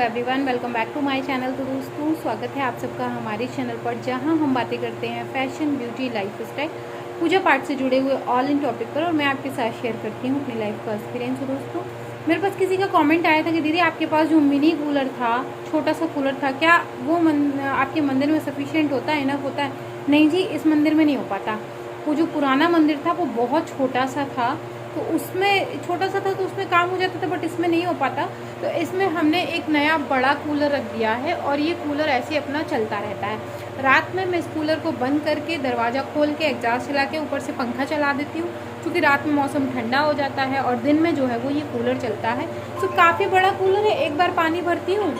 Everyone, welcome back to my channel. तो दोस्तों, स्वागत है आप सबका हमारे चैनल पर, जहां हम बातें करते हैं फैशन, ब्यूटी, लाइफस्टाइल, पूजा पाठ से जुड़े हुए ऑल इन टॉपिक पर। और मैं आपके साथ शेयर करती हूँ अपनी लाइफ का एक्सपीरियंस। तो दोस्तों, मेरे पास किसी का कमेंट आया था कि दीदी आपके पास जो मिनी कूलर था, छोटा सा कूलर था, क्या वो आपके मंदिर में सफिशियंट होता है, इनफ होता है? नहीं जी, इस मंदिर में नहीं हो पाता। वो जो पुराना मंदिर था वो बहुत छोटा सा था, तो उसमें छोटा सा था तो उसमें काम हो जाता था, बट इसमें नहीं हो पाता। तो इसमें हमने एक नया बड़ा कूलर रख दिया है, और ये कूलर ऐसे अपना चलता रहता है। रात में मैं इस कूलर को बंद करके, दरवाज़ा खोल के, एग्जॉस्ट चला के, ऊपर से पंखा चला देती हूँ, क्योंकि रात में मौसम ठंडा हो जाता है और दिन में जो है वो ये कूलर चलता है। तो काफ़ी बड़ा कूलर है, एक बार पानी भरती हूँ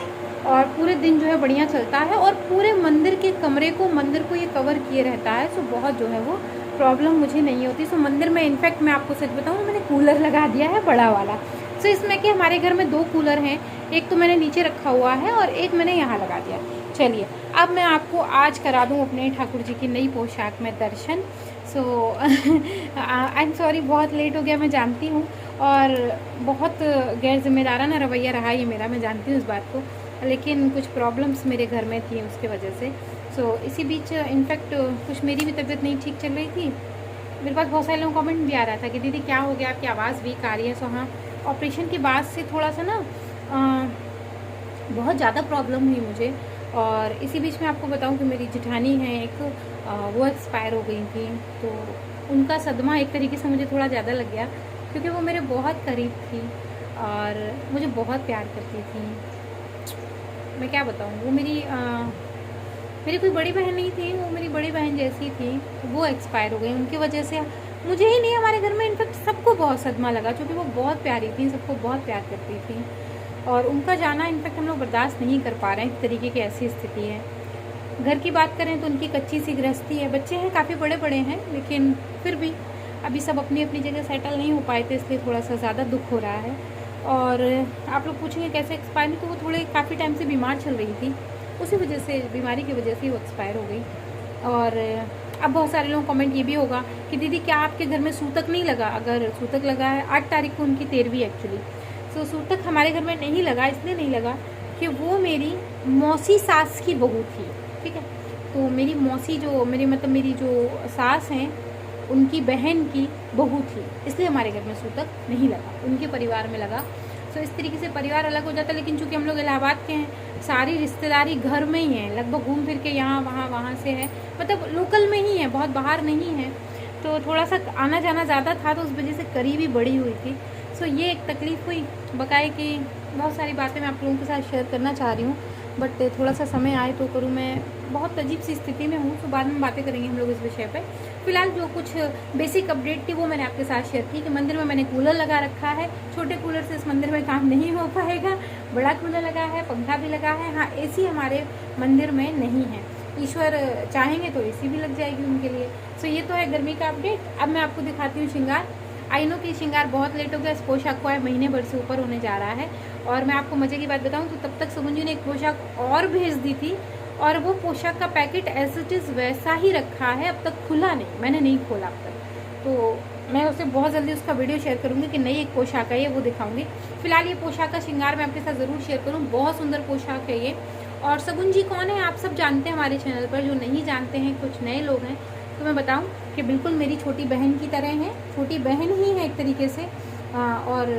और पूरे दिन जो है बढ़िया चलता है, और पूरे मंदिर के कमरे को, मंदिर को ये कवर किए रहता है। सो बहुत जो है वो प्रॉब्लम मुझे नहीं होती। सो मंदिर में इनफैक्ट मैं आपको सच बताऊँ, मैंने कूलर लगा दिया है बड़ा वाला। सो इसमें कि हमारे घर में 2 कूलर हैं, एक तो मैंने नीचे रखा हुआ है और एक मैंने यहाँ लगा दिया। चलिए, अब मैं आपको आज करा दूँ अपने ठाकुर जी की नई पोशाक में दर्शन। सो आई एम सॉरी, बहुत लेट हो गया, मैं जानती हूँ, और बहुत गैर जिम्मेदाराना रवैया रहा ये मेरा, मैं जानती हूँ इस बात को, लेकिन कुछ प्रॉब्लम्स मेरे घर में थी उसके वजह से। सो इसी बीच इनफैक्ट कुछ मेरी भी तबीयत नहीं ठीक चल रही थी। मेरे पास बहुत सारे लोगों का कमेंट भी आ रहा था कि दीदी क्या हो गया, आपकी आवाज़ वीक आ रही है। सो हाँ, ऑपरेशन के बाद से थोड़ा सा ना बहुत ज़्यादा प्रॉब्लम हुई मुझे। और इसी बीच में आपको बताऊं कि मेरी जेठानी है एक, वो एक्सपायर हो गई थी। तो उनका सदमा एक तरीके से मुझे थोड़ा ज़्यादा लग गया, क्योंकि वो मेरे बहुत करीब थी और मुझे बहुत प्यार करती थी। मैं क्या बताऊं, वो मेरी कोई बड़ी बहन नहीं थी, वो मेरी बड़ी बहन जैसी थी। वो एक्सपायर हो गई, उनकी वजह से मुझे ही नहीं, हमारे घर में इनफैक्ट सबको बहुत सदमा लगा, क्योंकि वो बहुत प्यारी थी, सबको बहुत प्यार करती थी। और उनका जाना इनफैक्ट हम लोग बर्दाश्त नहीं कर पा रहे हैं, एक तरीके की ऐसी स्थिति है। घर की बात करें तो उनकी कच्ची सी गृहस्थी है, बच्चे हैं, काफ़ी बड़े बड़े हैं, लेकिन फिर भी अभी सब अपनी अपनी जगह सेटल नहीं हो पाए थे, इसलिए थोड़ा सा ज़्यादा दुख हो रहा है। और आप लोग पूछेंगे कैसे एक्सपायर, तो वो थोड़े काफ़ी टाइम से बीमार चल रही थी, उसी वजह से, बीमारी की वजह से वो एक्सपायर हो गई। और अब बहुत सारे लोगों को कमेंट ये भी होगा कि दीदी क्या आपके घर में सूतक नहीं लगा? अगर सूतक लगा है, 8 तारीख को उनकी 13वीं एक्चुअली। सो सूतक हमारे घर में नहीं लगा, इसलिए नहीं लगा कि वो मेरी मौसी सास की बहू थी, ठीक है। तो मेरी मौसी जो मेरी जो सास हैं, उनकी बहन की बहू थी, इसलिए हमारे घर में सूतक नहीं लगा, उनके परिवार में लगा। सो इस तरीके से परिवार अलग हो जाता है। लेकिन चूंकि हम लोग इलाहाबाद के हैं, सारी रिश्तेदारी घर में ही है, लगभग घूम फिर के यहाँ वहाँ से है, मतलब लोकल में ही है, बहुत बाहर नहीं है। तो थोड़ा सा आना जाना ज़्यादा था, तो उस वजह से करीबी बड़ी हुई थी। सो ये एक तकलीफ़ हुई, बकाए कि बहुत सारी बातें मैं आप लोगों के साथ शेयर करना चाह रही हूँ, बट थोड़ा सा समय आए तो करूँ। मैं बहुत अजीब सी स्थिति में हूँ, तो बाद में बातें करेंगे हम लोग इस विषय पे। फिलहाल जो कुछ बेसिक अपडेट थी वो मैंने आपके साथ शेयर की, कि मंदिर में मैंने कूलर लगा रखा है। छोटे कूलर से इस मंदिर में काम नहीं हो पाएगा, बड़ा कूलर लगा है, पंखा भी लगा है। हाँ, एसी हमारे मंदिर में नहीं है, ईश्वर चाहेंगे तो एसी भी लग जाएगी उनके लिए। सो ये तो है गर्मी का अपडेट। अब मैं आपको दिखाती हूँ श्रृंगार। आई नो कि श्रृंगार बहुत लेट हो गया, इस पोशाक को आए महीने भर से ऊपर होने जा रहा है। और मैं आपको मजे की बात बताऊं तो तब तक सुमन जी ने एक पोशाक और भेज दी थी, और वो पोशाक का पैकेट एज इट इज़ वैसा ही रखा है, अब तक खुला नहीं, मैंने नहीं खोला अब तक। तो मैं उसे बहुत जल्दी उसका वीडियो शेयर करूंगी कि नई एक पोशाक है ये, वो दिखाऊंगी। फिलहाल ये पोशाक का श्रृंगार मैं आपके साथ ज़रूर शेयर करूँ, बहुत सुंदर पोशाक है ये। और सगुन जी कौन है आप सब जानते हैं हमारे चैनल पर, जो नहीं जानते हैं कुछ नए लोग हैं, तो मैं बताऊं कि बिल्कुल मेरी छोटी बहन की तरह है, छोटी बहन ही है एक तरीके से। और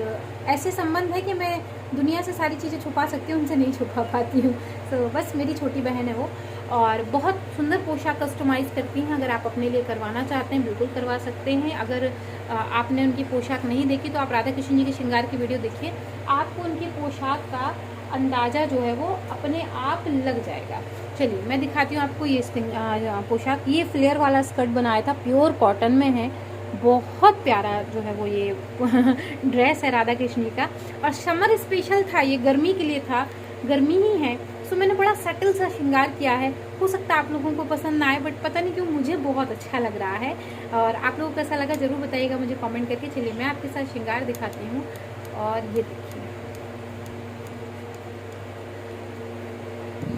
ऐसे संबंध है कि मैं दुनिया से सारी चीज़ें छुपा सकती हूँ, उनसे नहीं छुपा पाती हूँ। तो बस मेरी छोटी बहन है वो, और बहुत सुंदर पोशाक कस्टमाइज़ करती हैं। अगर आप अपने लिए करवाना चाहते हैं बिल्कुल करवा सकते हैं। अगर आपने उनकी पोशाक नहीं देखी तो आप राधा कृष्ण जी के श्रृंगार की वीडियो देखिए, आपको उनकी पोशाक का अंदाज़ा जो है वो अपने आप लग जाएगा। चलिए मैं दिखाती हूँ आपको ये पोशाक। ये फ्लेयर वाला स्कर्ट बनाया था, प्योर कॉटन में है, बहुत प्यारा जो है वो ये ड्रेस है राधा कृष्ण जी का। और समर स्पेशल था, ये गर्मी के लिए था, गर्मी ही है। सो मैंने बड़ा सटल सा श्रृंगार किया है, हो सकता है आप लोगों को पसंद ना आए, बट पता नहीं क्यों मुझे बहुत अच्छा लग रहा है। और आप लोगों को कैसा लगा ज़रूर बताइएगा मुझे कमेंट करके। चलिए मैं आपके साथ श्रृंगार दिखाती हूँ, और ये देखिए,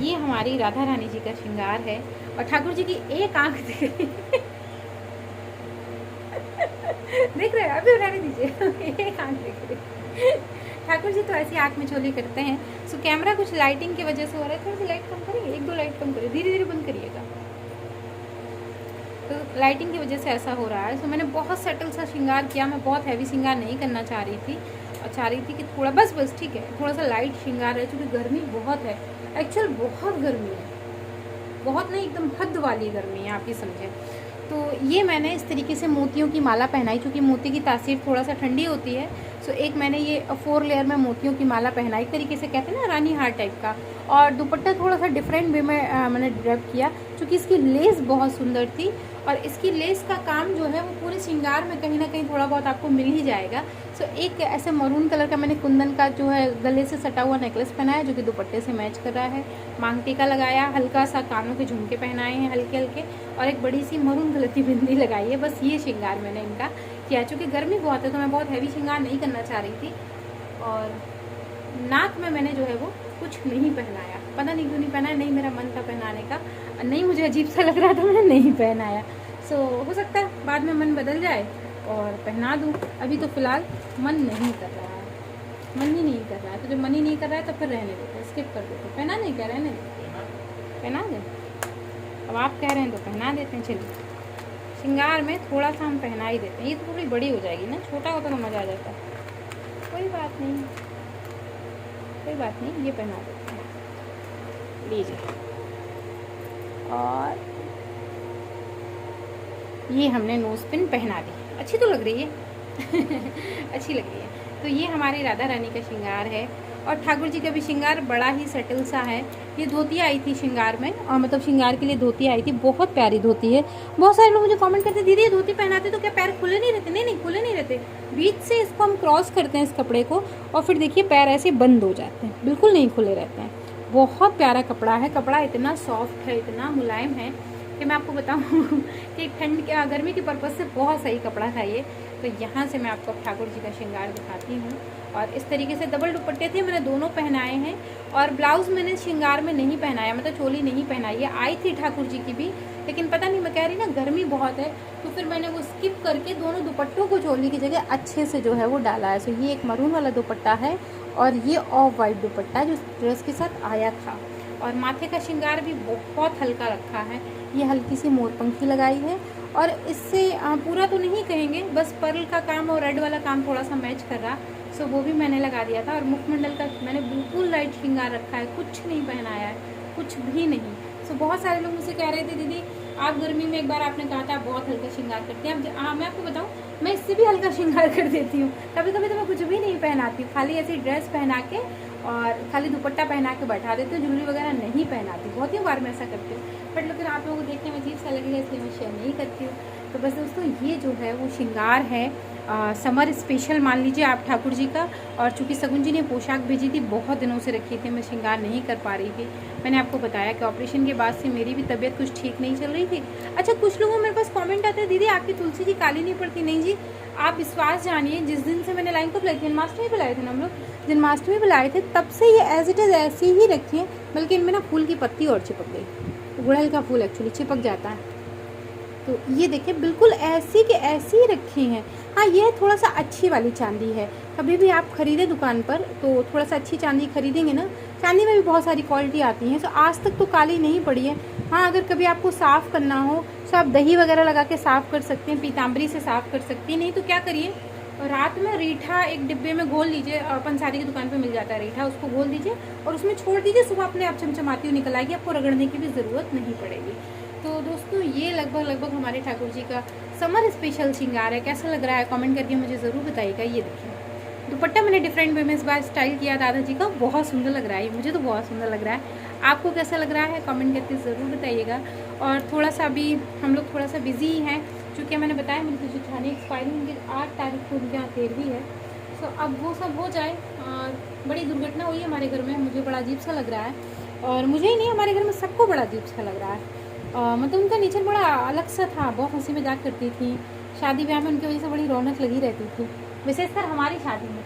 ये हमारी राधा रानी जी का श्रृंगार है। और ठाकुर जी की एक आंख दिख रही है देख रहे हैं, अभी रहने दीजिए एक आंख दिख रही है। ठाकुर जी तो ऐसी आँख में चोली करते हैं। सो कैमरा कुछ लाइटिंग की वजह से हो रहा है, थोड़ी सी लाइट कम करिए, 1-2 लाइट कम करिए, धीरे धीरे बंद करिएगा। तो लाइटिंग की वजह से ऐसा हो रहा है। सो मैंने बहुत सेटल सा श्रृंगार किया, मैं बहुत हैवी श्रृंगार नहीं करना चाह रही थी, और चाह रही थी कि थोड़ा बस ठीक है, थोड़ा सा लाइट श्रृंगार है, क्योंकि गर्मी बहुत है, एक्चुअल बहुत गर्मी है, बहुत नहीं एकदम हद वाली गर्मी है, आप ही समझें। तो ये मैंने इस तरीके से मोतियों की माला पहनाई, क्योंकि मोती की तासीर थोड़ा सा ठंडी होती है। सो एक मैंने ये 4 लेयर में मोतियों की माला पहनाई, एक तरीके से कहते हैं ना रानी हार टाइप का। और दुपट्टा थोड़ा सा डिफरेंट वे में मैंने ड्रेप किया, क्योंकि इसकी लेस बहुत सुंदर थी, और इसकी लेस का काम जो है वो पूरे श्रृंगार में कहीं ना कहीं थोड़ा बहुत आपको मिल ही जाएगा। सो एक ऐसे मरून कलर का मैंने कुंदन का जो है गले से सटा हुआ नेकलेस पहनाया, जो कि दुपट्टे से मैच कर रहा है। मांग टीका लगाया, हल्का सा कानों के झुमके पहनाए हैं हल्के हल्के, और एक बड़ी सी मरून कलर की बिंदी लगाई है। बस ये श्रृंगार मैंने इनका किया, चूँकि गर्मी बहुत है तो मैं बहुत हैवी श्रृंगार नहीं करना चाह रही थी। और नाक में मैंने जो है वो कुछ नहीं पहनाया, पता नहीं क्यों नहीं पहनाया, नहीं मेरा मन था पहनाने का, नहीं मुझे अजीब सा लग रहा था, मैंने नहीं पहनाया। सो हो सकता है बाद में मन बदल जाए और पहना दूँ, अभी तो फ़िलहाल मन नहीं कर रहा है, मन ही नहीं कर रहा है। तो जब मन ही नहीं कर रहा है तो फिर रहने देते, स्किप कर देते, पहना नहीं कह रहने पहना दें। अब आप कह रहे हैं तो पहना देते हैं। चलिए श्रृंगार में थोड़ा सा हम पहना ही देते हैं, ये तो थोड़ी बड़ी हो जाएगी ना, छोटा होता तो मज़ा आ जाता। कोई बात नहीं, कोई बात नहीं, ये पहना देते हैं, लीजिए। और ये हमने नोज पिन पहना दी, अच्छी तो लग रही है अच्छी लग रही है। तो ये हमारी राधा रानी का श्रृंगार है, और ठाकुर जी का भी श्रृंगार बड़ा ही सेटल सा है। ये धोती आई थी श्रृंगार में, और मतलब श्रृंगार के लिए धोती आई थी, बहुत प्यारी धोती है। बहुत सारे लोग मुझे कमेंट करते, दीदी ये धोती पहनाते तो क्या पैर खुले नहीं रहते? नहीं खुले नहीं रहते, बीच से इसको हम क्रॉस करते हैं इस कपड़े को, और फिर देखिए पैर ऐसे बंद हो जाते हैं, बिल्कुल नहीं खुले रहते हैं। बहुत प्यारा कपड़ा है, कपड़ा इतना सॉफ्ट है, इतना मुलायम है कि मैं आपको बताऊँ कि ठंड गर्मी के पर्पज़ से बहुत सही कपड़ा था ये। तो यहाँ से मैं आपको ठाकुर जी का श्रृंगार दिखाती हूँ। और इस तरीके से डबल दुपट्टे थे, मैंने दोनों पहनाए हैं, और ब्लाउज़ मैंने श्रृंगार में नहीं पहनाया, मतलब चोली नहीं पहनाई है। आई थी ठाकुर जी की भी, लेकिन पता नहीं, मैं कह रही ना गर्मी बहुत है, तो फिर मैंने वो स्किप करके दोनों दुपट्टों को चोली की जगह अच्छे से जो है वो डाला है। सो ये एक मरून वाला दुपट्टा है, और ये ऑफ वाइट दुपट्टा है जो ड्रेस के साथ आया था। और माथे का श्रृंगार भी बहुत हल्का रखा है, ये हल्की सी मोरपंखी लगाई है, और इससे पूरा तो नहीं कहेंगे, बस पर्ल का काम और रेड वाला काम थोड़ा सा मैच कर रहा, सो वो भी मैंने लगा दिया था। और मुखमंडल का मैंने बिल्कुल लाइट श्रृंगार रखा है, कुछ नहीं पहनाया है, कुछ भी नहीं। सो बहुत सारे लोग मुझसे कह रहे थे, दीदी आप गर्मी में एक बार आपने कहा था आप बहुत हल्का श्रृंगार करती हैं। अब मैं आपको बताऊँ, मैं इससे भी हल्का श्रृंगार कर देती हूँ। कभी कभी तो मैं कुछ भी नहीं पहनाती हूँ, खाली ऐसी ड्रेस पहना के और खाली दुपट्टा पहना के बैठा देती हूँ, ज्वेलरी वगैरह नहीं पहनाती। बहुत ही बार मैं ऐसा करती हूँ, बट लेकिन आप लोगों को देखने में अजीब सा लगेगा, इसलिए मैं शेयर नहीं करती हूँ। तो बस दोस्तों, ये जो है वो श्रृंगार है समर स्पेशल मान लीजिए आप ठाकुर जी का। और चूँकि सगुन जी ने पोशाक भेजी थी, बहुत दिनों से रखी थी, मैं श्रृंगार नहीं कर पा रही थी। मैंने आपको बताया कि ऑपरेशन के बाद से मेरी भी तबीयत कुछ ठीक नहीं चल रही थी। अच्छा, कुछ लोगों मेरे पास कमेंट आते हैं, दीदी आपकी तुलसी जी काली नहीं पड़ती। नहीं जी, आप विश्वास जानिए, जिस दिन से मैंने लाइन को बुलाई थी, जन्माष्टमी बुलाए थे ना हम लोग, जन्माष्टमी बुलाए थे, तब से ये एज इट इज़ ऐसी ही रखी है। बल्कि इनमें ना फूल की पत्ती और चिपक गई, गुड़हल का फूल एक्चुअली चिपक जाता है। तो ये देखिए बिल्कुल ऐसी के ऐसी ही रखी हैं। हाँ, ये थोड़ा सा अच्छी वाली चांदी है। कभी भी आप खरीदें दुकान पर तो थोड़ा सा अच्छी चांदी खरीदेंगे ना, चांदी में भी बहुत सारी क्वालिटी आती हैं। तो आज तक तो काली नहीं पड़ी है। हाँ, अगर कभी आपको साफ़ करना हो तो आप दही वगैरह लगा के साफ़ कर सकते हैं, पीताम्बरी से साफ़ कर सकती हैं। नहीं तो क्या करिए, रात में रीठा एक डिब्बे में घोल लीजिए, पंसारी की दुकान पे मिल जाता है रीठा, उसको घोल दीजिए और उसमें छोड़ दीजिए, सुबह अपने आप चमचमाती हुई निकल आएगी, आपको रगड़ने की भी ज़रूरत नहीं पड़ेगी। तो दोस्तों, ये लगभग हमारे ठाकुर जी का समर स्पेशल श्रृंगार है। कैसा लग रहा है कमेंट करके मुझे ज़रूर बताइएगा। ये देखिए दुपट्टा मैंने डिफरेंट वे में इस बार स्टाइल किया दादा जी का, बहुत सुंदर लग रहा है, मुझे तो बहुत सुंदर लग रहा है। आपको कैसा लग रहा है कमेंट करके ज़रूर बताइएगा। और थोड़ा सा अभी हम लोग थोड़ा सा बिजी हैं, चूँकि मैंने बताया मेरी जेठानी एक्सपायरी उनकी 8 तारीख को, उनके यहाँ 13वीं है। तो अब वो सब हो जाए। और बड़ी दुर्घटना हुई है हमारे घर में, मुझे बड़ा अजीब सा लग रहा है, और मुझे ही नहीं, हमारे घर में सबको बड़ा अजीब सा लग रहा है। मतलब उनका नेचर बड़ा अलग सा था, बहुत हंसी मजाक करती थी, शादी ब्याह में उनकी वजह से बड़ी रौनक लगी रहती थी, विशेषकर हमारी शादी में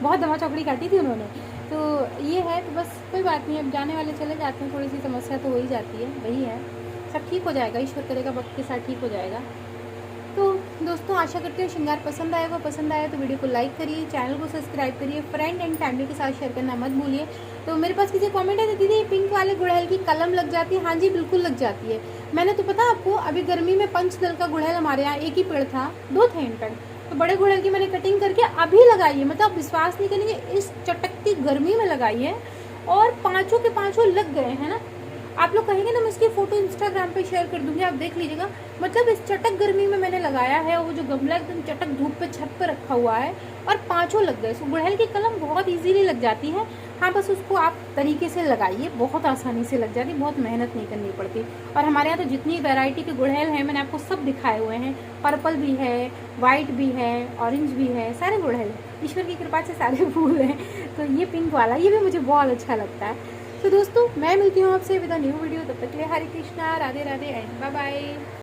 बहुत दमा चौकड़ी काटी थी उन्होंने। तो ये है, तो बस कोई बात नहीं, अब जाने वाले चले जाते हैं, थोड़ी सी समस्या तो हो ही जाती है, वही है, सब ठीक हो जाएगा, ईश्वर करेगा वक्त के साथ ठीक हो जाएगा। तो दोस्तों आशा करती हूँ श्रृंगार पसंद आएगा। पसंद आया तो वीडियो को लाइक करिए, चैनल को सब्सक्राइब करिए, फ्रेंड एंड फैमिली के साथ शेयर करना मत भूलिए। तो मेरे पास किसी कमेंट है, दीदी ये पिंक वाले गुड़हल की कलम लग जाती है? हाँ जी बिल्कुल लग जाती है। मैंने तो पता आपको, अभी गर्मी में पंचदल का गुड़हल हमारे यहाँ एक ही पेड़ था, 2 थे इनफैक्ट, तो बड़े गुड़हल की मैंने कटिंग करके अभी लगाई है। मतलब विश्वास नहीं करेंगे, इस चटकती गर्मी में लगाई है और 5 के 5 लग गए हैं ना। आप लोग कहेंगे ना, मैं इसकी फोटो इंस्टाग्राम पे शेयर कर दूंगी, आप देख लीजिएगा। मतलब इस चटक गर्मी में मैंने लगाया है, वो जो गमला एकदम चटक धूप पे छत पे रखा हुआ है और 5 लग गए। सो गुड़हल की कलम बहुत इजीली लग जाती है। हाँ बस उसको आप तरीके से लगाइए, बहुत आसानी से लग जाती है, बहुत मेहनत नहीं करनी पड़ती। और हमारे यहाँ तो जितनी वैरायटी के गुड़हल हैं मैंने आपको सब दिखाए हुए हैं। पर्पल भी है, वाइट भी है, ऑरेंज भी है, सारे गुड़हल, ईश्वर की कृपा से सारे फूल हैं। तो ये पिंक वाला, ये भी मुझे बहुत अच्छा लगता है। तो दोस्तों मैं मिलती हूँ आपसे विद अ न्यू वीडियो, तब तक के लिए Hare Krishna, Radhe Radhe and bye bye.